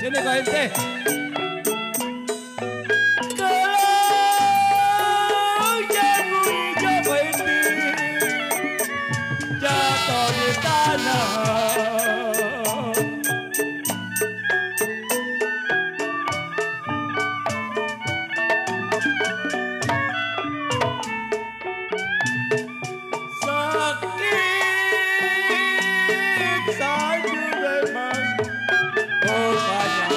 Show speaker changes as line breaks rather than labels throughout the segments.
Sini kau ente.
Kalau jagung jatuh ente jatuh di tanah. Sakit saja memang. Oh banyak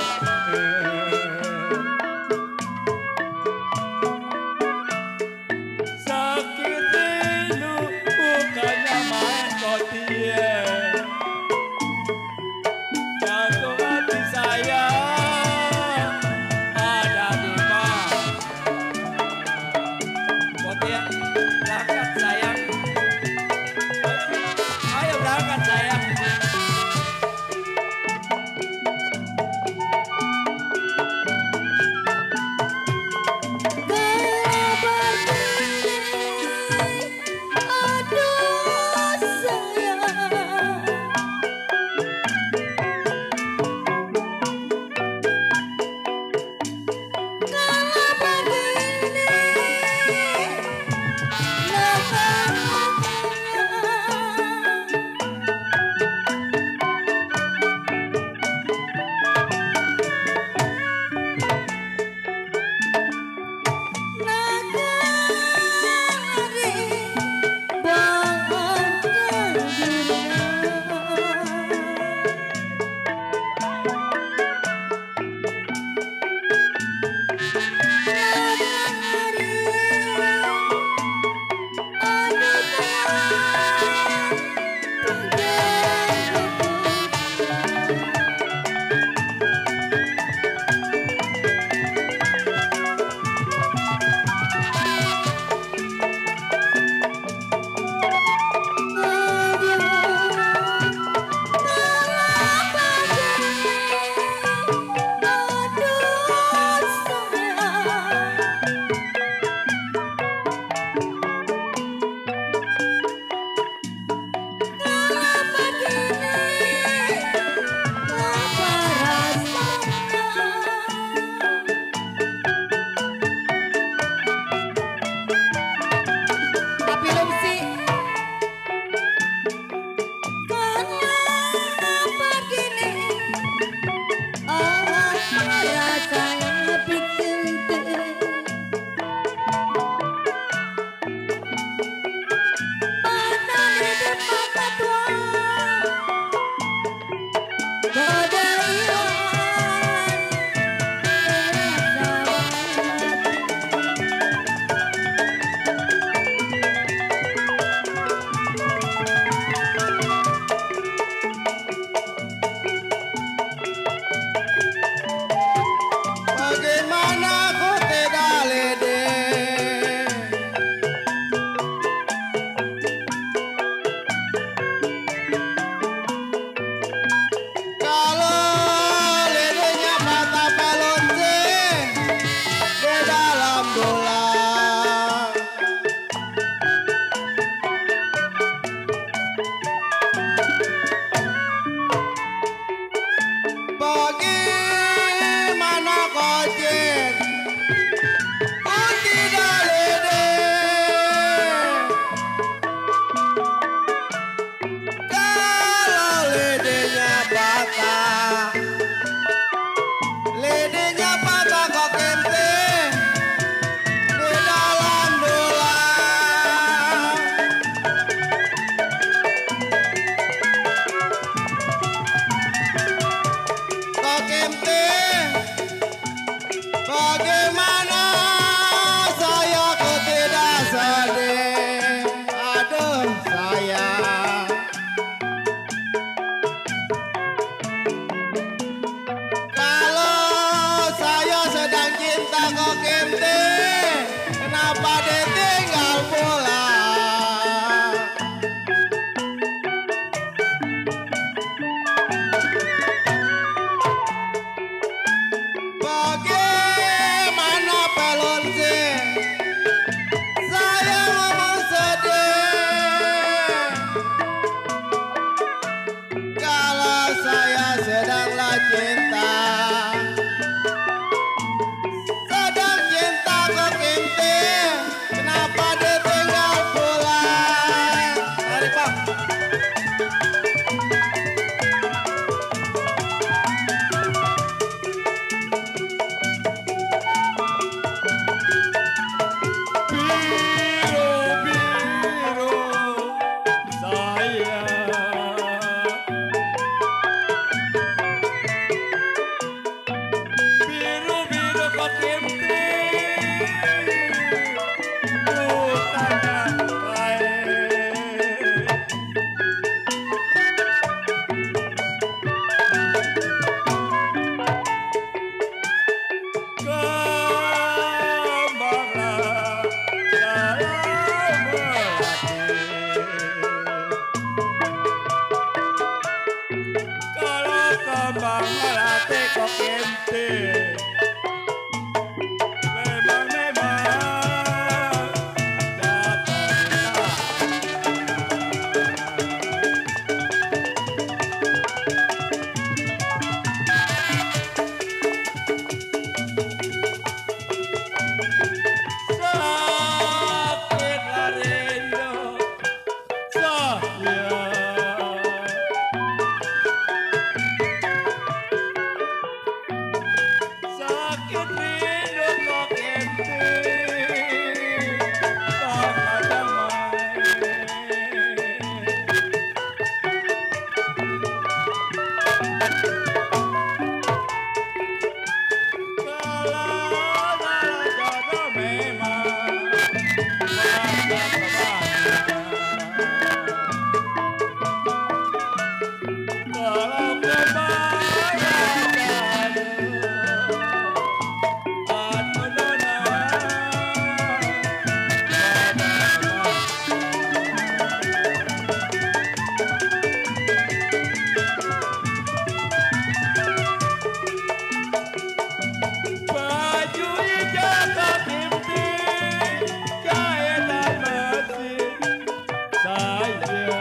Bagaimana kau Jin? Ku tidak lede. Kalau ledenya patah, ledenya patah kok kente di dalam dolang. Kok kente, bagaimana saya kok tidak sedih? Aduh sayang. Kalau saya sedang cinta kok kente, kenapa ditinggal pulang? Bagaimana pelon sih? Saya ngomong sedih. Kalau saya sedanglah cinta, sedang cinta kok kente, kenapa ditinggal pulang? Tarik Pak.
Biru-biru saya. Biru-biru kok kente. Bukannya baik. Kembanglah dalam hati. Kalau kembang melati kok kente, memang jatuh cinta. Sakitlah rindu saya. Sakit rindu kok kente, tanpa damai. Kalau jodoh memang maka kalau kebahagiaan aku nona. Baju hijau kok kente, jahitan mesin saya.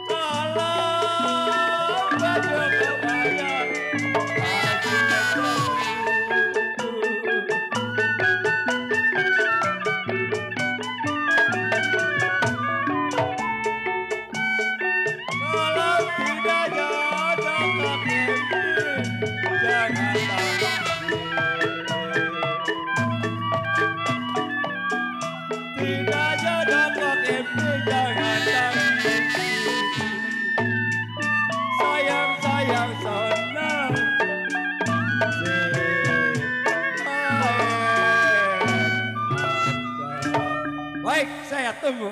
Kalau baju kebaya, baju kalau tidak jodoh kok kente, jangan tangisi. Tidak jodoh kok kente, jangan tangisi. Sayang sayang senang. Baik, saya tunggu.